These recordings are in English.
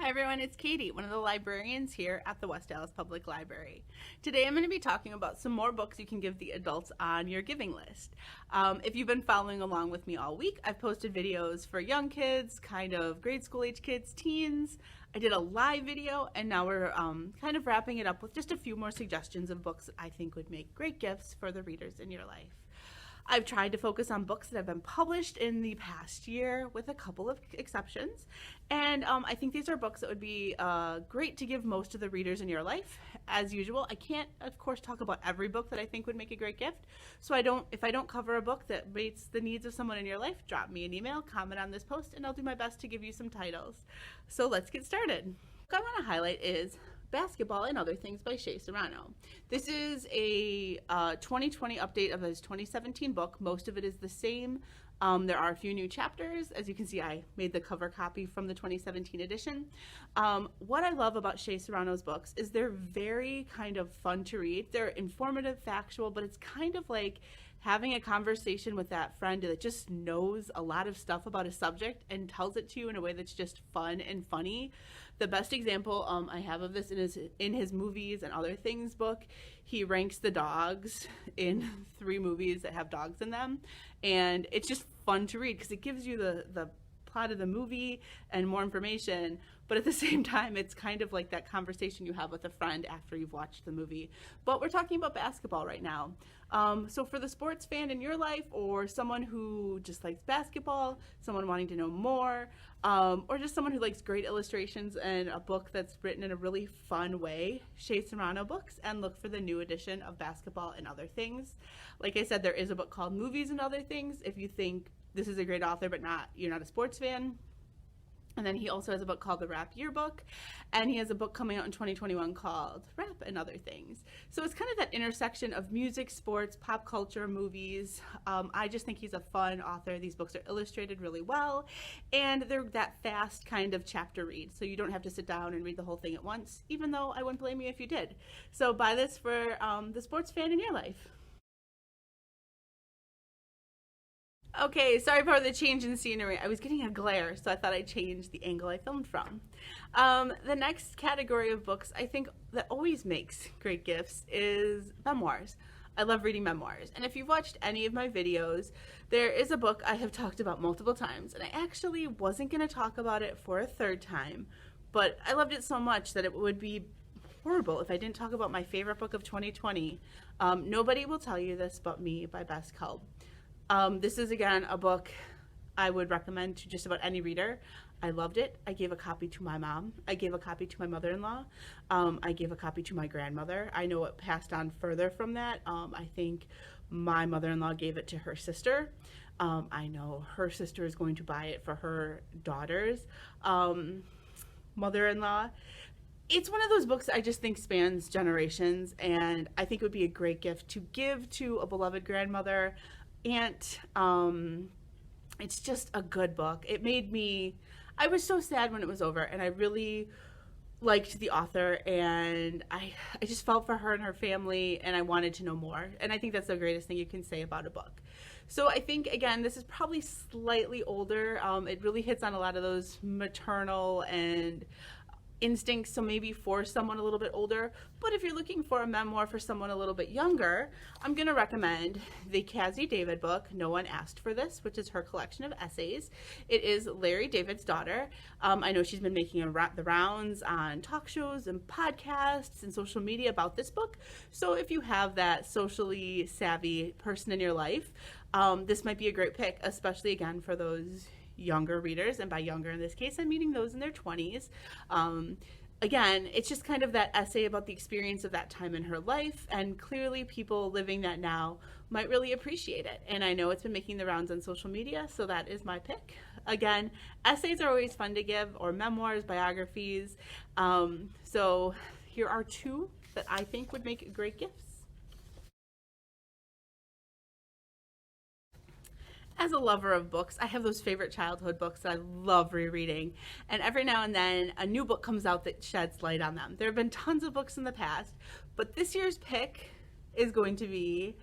Hi everyone, it's Katie, one of the librarians here at the West Dallas Public Library. Today I'm going to be talking about some more books you can give the adults on your giving list. If you've been following along with me all week, I've posted videos for young kids, kind of grade school age kids, teens. I did a live video, and now we're kind of wrapping it up with just a few more suggestions of books that I think would make great gifts for the readers in your life. I've tried to focus on books that have been published in the past year with a couple of exceptions. And I think these are books that would be great to give most of the readers in your life. As usual, I can't, of course, talk about every book that I think would make a great gift. So if I don't cover a book that meets the needs of someone in your life, drop me an email, comment on this post, and I'll do my best to give you some titles. So let's get started. What I want to highlight is Basketball and Other Things by Shea Serrano. This is a 2020 update of his 2017 book. Most of it is the same. There are a few new chapters. As you can see, I made the cover copy from the 2017 edition. What I love about Shea Serrano's books is they're very kind of fun to read. They're informative, factual, but it's kind of like having a conversation with that friend that just knows a lot of stuff about a subject and tells it to you in a way that's just fun and funny. The best example I have of this in his Movies and Other Things book. He ranks the dogs in 3 movies that have dogs in them, and it's just fun to read because it gives you the plot of the movie and more information, but at the same time it's kind of like that conversation you have with a friend after you've watched the movie. But we're talking about basketball right now. So for the sports fan in your life, or someone who just likes basketball, someone wanting to know more, or just someone who likes great illustrations and a book that's written in a really fun way, Shea Serrano books, and look for the new edition of Basketball and Other Things. Like I said, there is a book called Movies and Other Things if you think this is a great author but you're not a sports fan. And then he also has a book called The Rap Yearbook, and he has a book coming out in 2021 called Rap and Other Things. So it's kind of that intersection of music, sports, pop culture, movies. I just think he's a fun author. These books are illustrated really well, and they're that fast kind of chapter read, so you don't have to sit down and read the whole thing at once, even though I wouldn't blame you if you did. So buy this for the sports fan in your life. Okay, sorry for the change in scenery. I was getting a glare, so I thought I'd change the angle I filmed from. The next category of books I think that always makes great gifts is memoirs. I love reading memoirs, and if you've watched any of my videos, there is a book I have talked about multiple times, and I actually wasn't going to talk about it for a third time, but I loved it so much that it would be horrible if I didn't talk about my favorite book of 2020. Nobody Will Tell You This But Me by Bess. Kalb. This is, again, a book I would recommend to just about any reader. I loved it. I gave a copy to my mom. I gave a copy to my mother-in-law. I gave a copy to my grandmother. I know it passed on further from that. I think my mother-in-law gave it to her sister. I know her sister is going to buy it for her daughter's mother-in-law. It's one of those books I just think spans generations, and I think it would be a great gift to give to a beloved grandmother, aunt. It's just a good book. I was so sad when it was over, and I really liked the author, and I just felt for her and her family, and I wanted to know more, and I think that's the greatest thing you can say about a book. So I think, again, this is probably slightly older. It really hits on a lot of those maternal and instincts, so maybe for someone a little bit older. But if you're looking for a memoir for someone a little bit younger, I'm going to recommend the Cazzie David book, No One Asked for This, which is her collection of essays. It is Larry David's daughter. I know she's been making the rounds on talk shows and podcasts and social media about this book. So if you have that socially savvy person in your life, this might be a great pick, especially, again, for those younger readers, and by younger in this case I'm meaning those in their 20s. Again, it's just kind of that essay about the experience of that time in her life, and clearly people living that now might really appreciate it, and I know it's been making the rounds on social media, so that is my pick. Again, essays are always fun to give, or memoirs, biographies. So here are 2 that I think would make great gifts. As a lover of books, I have those favorite childhood books that I love rereading, and every now and then a new book comes out that sheds light on them. There have been tons of books in the past, but this year's pick is going to be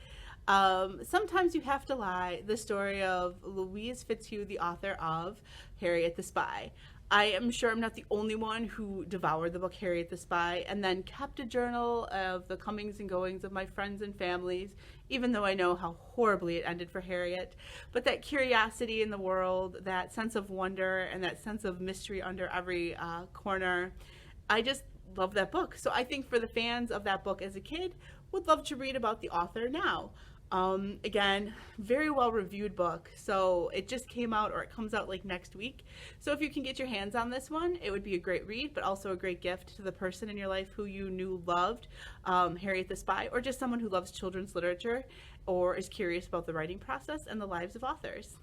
Sometimes You Have to Lie, the story of Louise Fitzhugh, the author of Harriet the Spy. I am sure I'm not the only one who devoured the book Harriet the Spy and then kept a journal of the comings and goings of my friends and families, even though I know how horribly it ended for Harriet. But that curiosity in the world, that sense of wonder, and that sense of mystery under every corner, I just love that book. So I think for the fans of that book as a kid, would love to read about the author now. Again, very well reviewed book. So it just came out, or it comes out like next week. So if you can get your hands on this one, it would be a great read, but also a great gift to the person in your life who you knew loved Harriet the Spy, or just someone who loves children's literature or is curious about the writing process and the lives of authors.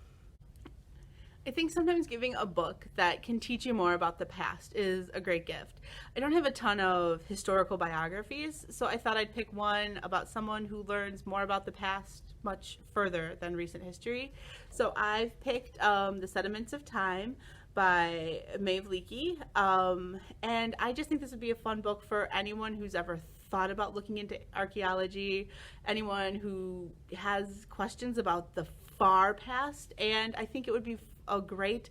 I think sometimes giving a book that can teach you more about the past is a great gift. I don't have a ton of historical biographies, so I thought I'd pick one about someone who learns more about the past much further than recent history. So I've picked The Sediments of Time by Maeve Leakey, and I just think this would be a fun book for anyone who's ever thought about looking into archaeology, anyone who has questions about the far past, and I think it would be a great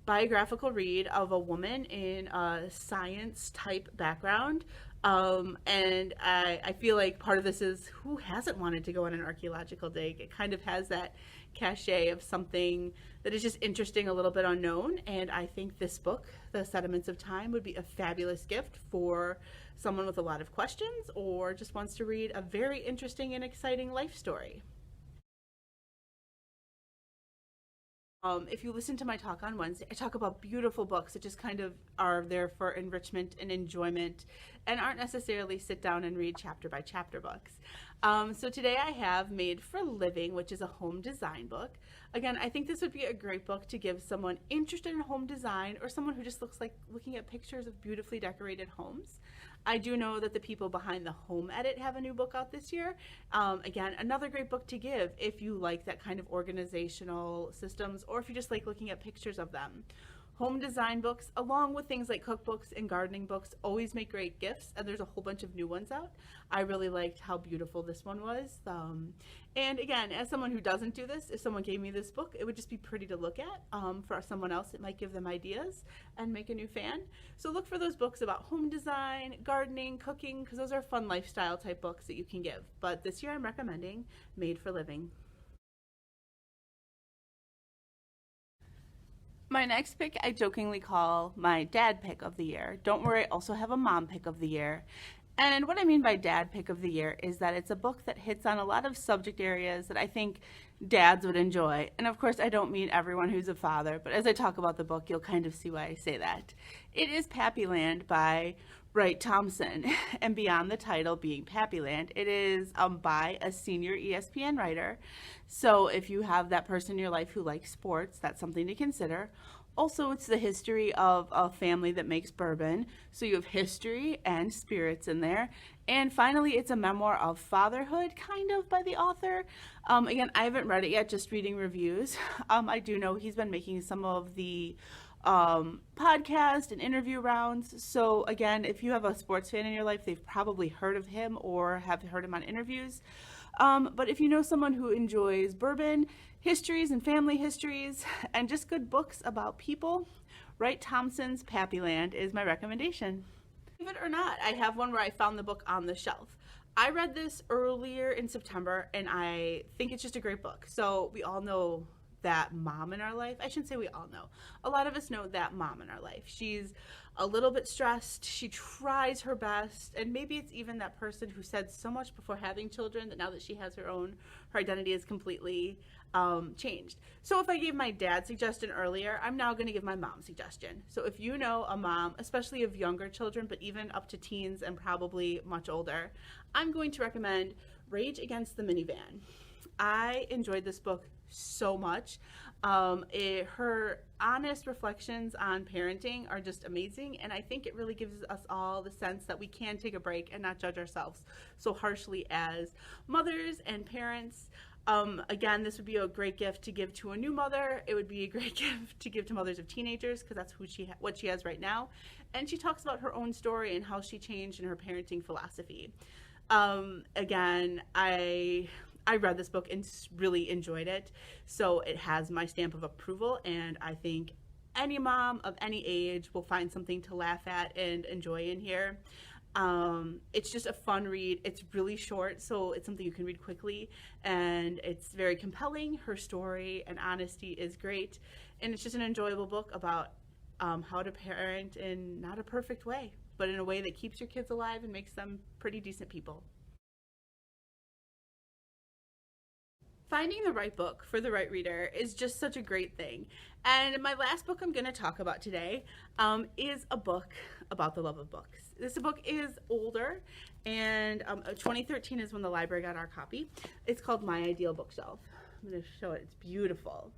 biographical read of a woman in a science type background. And I feel like part of this is, who hasn't wanted to go on an archaeological dig? It kind of has that cachet of something that is just interesting, a little bit unknown. And I think this book, The Sediments of Time, would be a fabulous gift for someone with a lot of questions or just wants to read a very interesting and exciting life story. If you listen to my talk on Wednesday, I talk about beautiful books that just kind of are there for enrichment and enjoyment and aren't necessarily sit down and read chapter by chapter books. So today I have Made for Living, which is a home design book. Again, I think this would be a great book to give someone interested in home design or someone who just looks like looking at pictures of beautifully decorated homes. I do know that the people behind the Home Edit have a new book out this year. Again, another great book to give if you like that kind of organizational systems or if you just like looking at pictures of them. Home design books, along with things like cookbooks and gardening books, always make great gifts, and there's a whole bunch of new ones out. I really liked how beautiful this one was. And again, as someone who doesn't do this, if someone gave me this book, it would just be pretty to look at. For someone else, it might give them ideas and make a new fan. So look for those books about home design, gardening, cooking, because those are fun lifestyle type books that you can give. But this year I'm recommending Made for Living. My next pick I jokingly call my dad pick of the year. Don't worry, I also have a mom pick of the year. And what I mean by dad pick of the year is that it's a book that hits on a lot of subject areas that I think dads would enjoy. And of course, I don't mean everyone who's a father, but as I talk about the book, you'll kind of see why I say that. It is Pappyland by Wright Thompson, and beyond the title being Pappyland, it is by a senior ESPN writer. So if you have that person in your life who likes sports, that's something to consider. Also, it's the history of a family that makes bourbon, so you have history and spirits in there. And finally, it's a memoir of fatherhood, kind of, by the author. Again, I haven't read it yet, just reading reviews. I do know he's been making some of the podcast and interview rounds. So again, if you have a sports fan in your life, they've probably heard of him or have heard him on interviews. But if you know someone who enjoys bourbon, histories and family histories, and just good books about people, Wright Thompson's Pappyland is my recommendation. Believe it or not, I have one where I found the book on the shelf. I read this earlier in September, and I think it's just a great book. So we all know that mom in our life. I shouldn't say we all know. A lot of us know that mom in our life. She's a little bit stressed. She tries her best. And maybe it's even that person who said so much before having children that now that she has her own, her identity is completely changed. So if I gave my dad's suggestion earlier, I'm now going to give my mom's suggestion. So if you know a mom, especially of younger children, but even up to teens and probably much older, I'm going to recommend Rage Against the Minivan. I enjoyed this book so much. Her honest reflections on parenting are just amazing, and I think it really gives us all the sense that we can take a break and not judge ourselves so harshly as mothers and parents. Again, this would be a great gift to give to a new mother. It would be a great gift to give to mothers of teenagers because that's what she has right now. And she talks about her own story and how she changed in her parenting philosophy. Again, I read this book and really enjoyed it, so it has my stamp of approval, and I think any mom of any age will find something to laugh at and enjoy in here. It's just a fun read. It's really short, so it's something you can read quickly, and it's very compelling. Her story and honesty is great, and it's just an enjoyable book about how to parent in not a perfect way, but in a way that keeps your kids alive and makes them pretty decent people. Finding the right book for the right reader is just such a great thing. And my last book I'm going to talk about today is a book about the love of books. This book is older, and 2013 is when the library got our copy. It's called My Ideal Bookshelf. I'm going to show it. It's beautiful.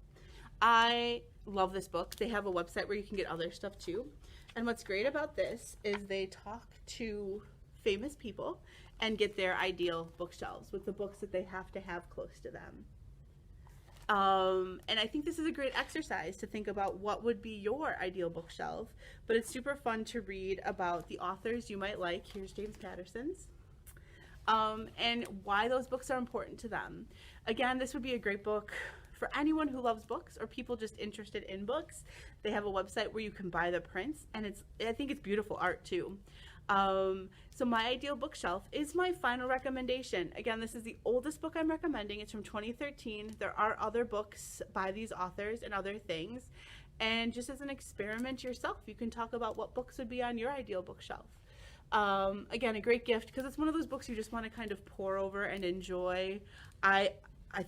I love this book. They have a website where you can get other stuff too. And what's great about this is they talk to famous people and get their ideal bookshelves with the books that they have to have close to them. And I think this is a great exercise to think about what would be your ideal bookshelf, but it's super fun to read about the authors you might like. Here's James Patterson's. And why those books are important to them. Again, this would be a great book for anyone who loves books or people just interested in books. They have a website where you can buy the prints, and I think it's beautiful art too. So My Ideal Bookshelf is my final recommendation. Again, this is the oldest book I'm recommending. It's from 2013. There are other books by these authors and other things. And just as an experiment yourself, you can talk about what books would be on your ideal bookshelf. Again, a great gift because it's one of those books you just want to kind of pour over and enjoy. I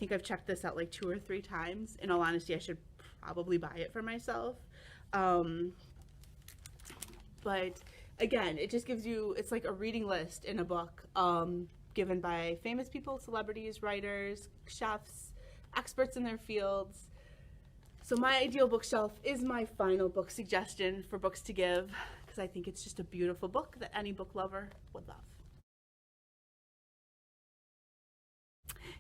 think I've checked this out like 2 or 3 times. In all honesty, I should probably buy it for myself. But again, it just gives you, it's like a reading list in a book given by famous people, celebrities, writers, chefs, experts in their fields. So My Ideal Bookshelf is my final book suggestion for books to give because I think it's just a beautiful book that any book lover would love.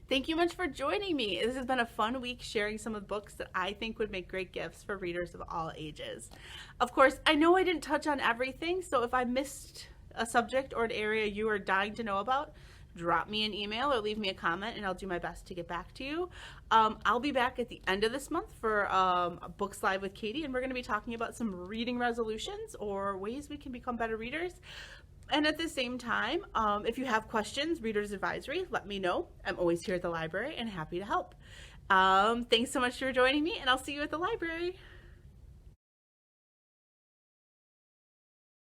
Thank you much for joining me. This has been a fun week sharing some of the books that I think would make great gifts for readers of all ages. Of course, I know I didn't touch on everything, so if I missed a subject or an area you are dying to know about, drop me an email or leave me a comment and I'll do my best to get back to you. I'll be back at the end of this month for Books Live with Katie, and we're going to be talking about some reading resolutions or ways we can become better readers. And at the same time, if you have questions, Reader's Advisory, let me know. I'm always here at the library and happy to help. Thanks so much for joining me, and I'll see you at the library.